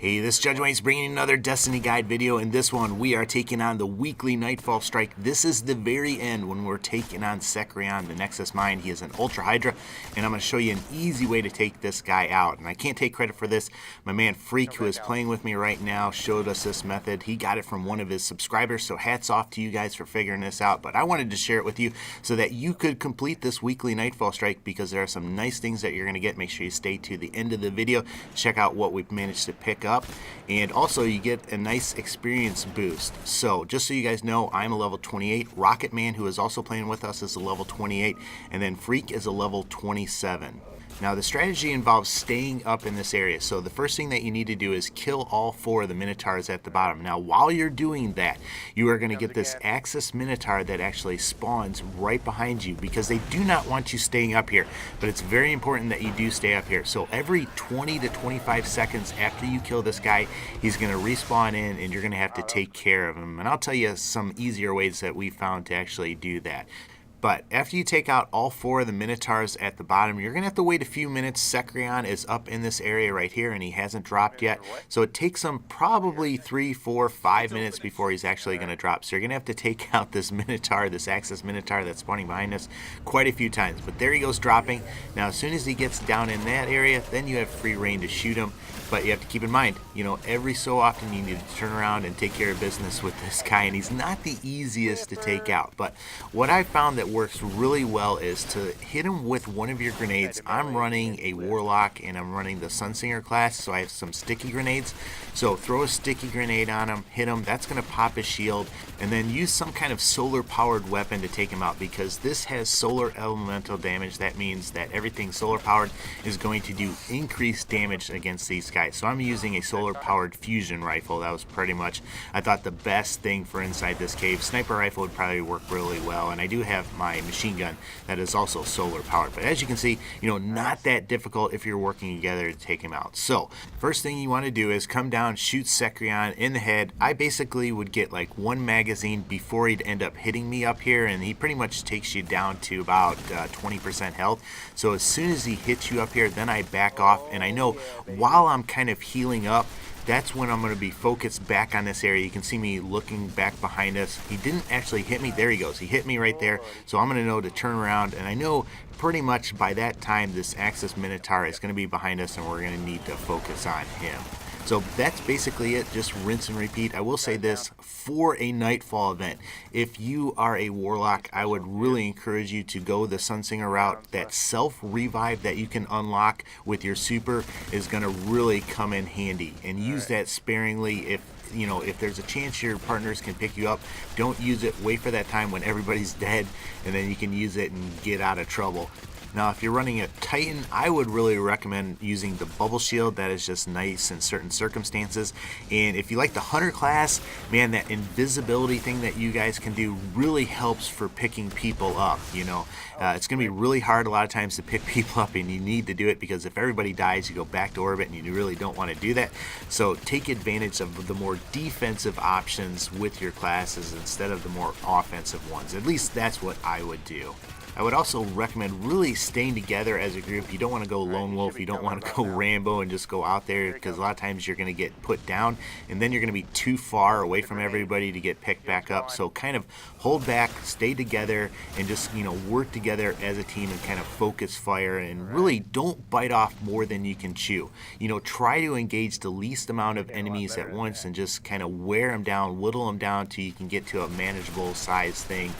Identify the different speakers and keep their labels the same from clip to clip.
Speaker 1: Hey, this is Judge Wayne's bringing another Destiny Guide video. In this one, we are taking on the weekly Nightfall strike. This is the very end when we're taking on Sekrion The Nexus Mind. He is an Ultra Hydra, and I'm going to show you an easy way to take this guy out. And I can't take credit for this. My man Freak, who is playing with me right now, showed us this method. He got it from one of his subscribers, so hats off to you guys for figuring this out. But I wanted to share it with you so that you could complete this weekly Nightfall strike, because there are some nice things that you're going to get. Make sure you stay to the end of the video. Check out what we've managed to pick up. And also you get a nice experience boost. So just so you guys know, I'm a level 28. Rocket Man, who is also playing with us, is a level 28. And then Freak is a level 27. Now the strategy involves staying up in this area. So the first thing that you need to do is kill all 4 of the Minotaurs at the bottom. Now while you're doing that, you are going to get this Axis Minotaur that actually spawns right behind you, because they do not want you staying up here. But it's very important that you do stay up here. So every 20 to 25 seconds after you kill this guy, he's going to respawn in and you're going to have to take care of him. And I'll tell you some easier ways that we found to actually do that. But after you take out all 4 of the Minotaurs at the bottom, you're going to have to wait a few minutes. Sekrion is up in this area right here, and he hasn't dropped yet. So it takes him probably 3, 4, 5 minutes before he's actually going to drop. So you're going to have to take out this Minotaur, this Axis Minotaur that's spawning behind us, quite a few times. But there he goes dropping. Now as soon as he gets down in that area, then you have free reign to shoot him. But you have to keep in mind, you know, every so often you need to turn around and take care of business with this guy, and he's not the easiest to take out. But what I found that works really well is to hit him with one of your grenades. I'm running a Warlock and I'm running the Sunsinger class, so I have some sticky grenades. So throw a sticky grenade on him, hit him, that's going to pop his shield, and then use some kind of solar powered weapon to take him out, because this has solar elemental damage. That means that everything solar powered is going to do increased damage against these guys. So I'm using a solar powered fusion rifle. That was pretty much, I thought, the best thing for inside this cave. Sniper rifle would probably work really well, and I do have my machine gun that is also solar powered. But as you can see, you know, not that difficult if you're working together to take him out. So first thing you want to do is come down, shoot Sekrion in the head. I basically would get like 1 magazine before he'd end up hitting me up here, and he pretty much takes you down to about 20% health. So as soon as he hits you up here, then I back off, and I know while I'm kind of healing up, that's when I'm going to be focused back on this area. You can see me looking back behind us. He didn't actually hit me. There he goes. He hit me right there. So I'm going to know to turn around, and I know pretty much by that time this Axis Minotaur is going to be behind us, and we're going to need to focus on him. So that's basically it. Just rinse and repeat. I will say this, for a Nightfall event, if you are a Warlock, I would really encourage you to go the Sunsinger route. That self-revive that you can unlock with your super is going to really come in handy, and use that sparingly. If there's a chance your partners can pick you up, don't use it. Wait for that time when everybody's dead, and then you can use it and get out of trouble. Now, if you're running a Titan, I would really recommend using the bubble shield. That is just nice in certain circumstances. And if you like the Hunter class, man, that invisibility thing that you guys can do really helps for picking people up. It's going to be really hard a lot of times to pick people up, and you need to do it, because if everybody dies, you go back to orbit, and you really don't want to do that. So take advantage of the more defensive options with your classes instead of the more offensive ones. At least that's what I would do. I would also recommend really staying together as a group. You don't want to go lone wolf. You don't want to go Rambo and just go out there, because a lot of times you're going to get put down, and then you're going to be too far away from everybody to get picked back up. So kind of hold back, stay together, and just work together as a team and kind of focus fire, and really don't bite off more than you can chew. Try to engage the least amount of enemies at once, and just kind of wear them down, whittle them down till you can get to a manageable size thing.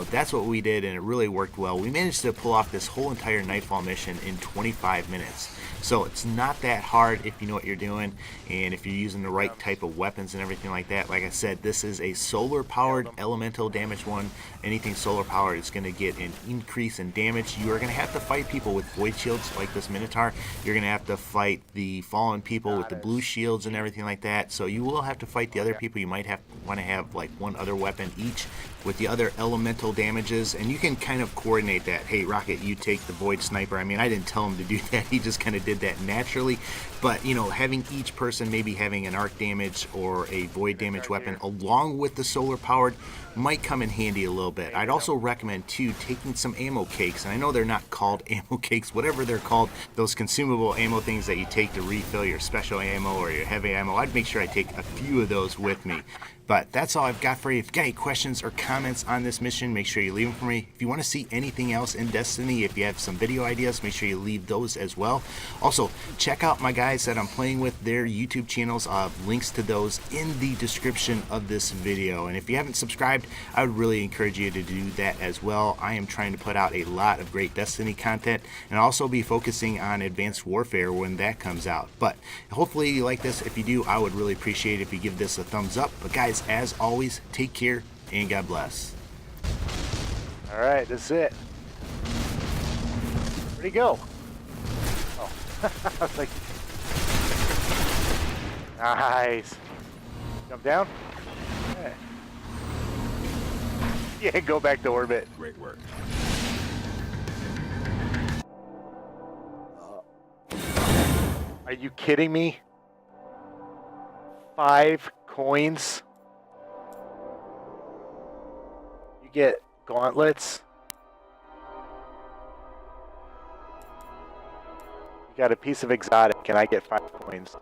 Speaker 1: That's what we did, and it really worked well. We managed to pull off this whole entire Nightfall mission in 25 minutes. So it's not that hard if you know what you're doing, and if you're using the right type of weapons and everything like that. Like I said, this is a solar powered elemental damage one. Anything solar powered is going to get an increase in damage. You are going to have to fight people with void shields like this Minotaur. You're going to have to fight the fallen people with the blue shields and everything like that. So you will have to fight the other people. You might want to have like one other weapon each with the other elemental damages, and you can kind of coordinate that. Hey, Rocket, you take the Void Sniper. I mean, I didn't tell him to do that. He just kind of did that naturally. But, you know, having each person maybe having an arc damage or a void damage weapon along with the solar powered might come in handy a little bit. I'd also recommend, too, taking some ammo cakes. And I know they're not called ammo cakes, whatever they're called, those consumable ammo things that you take to refill your special ammo or your heavy ammo. I'd make sure I take a few of those with me. But that's all I've got for you. If you've got any questions or comments on this mission, make sure you leave them for me. If you want to see anything else in Destiny, if you have some video ideas, make sure you leave those as well. Also, check out my guys that I'm playing with, their YouTube channels. I'll have links to those in the description of this video. And if you haven't subscribed, I would really encourage you to do that as well. I am trying to put out a lot of great Destiny content, and I'll also be focusing on Advanced Warfare when that comes out. But hopefully you like this. If you do, I would really appreciate it if you give this a thumbs up. But guys, as always, take care and God bless.
Speaker 2: All right, that's it. Where'd he go? Oh, I was like, nice. Jump down. Yeah, go back to orbit.
Speaker 3: Great work.
Speaker 2: Are you kidding me? 5 coins? You get gauntlets? You got a piece of exotic, and I get 5 coins.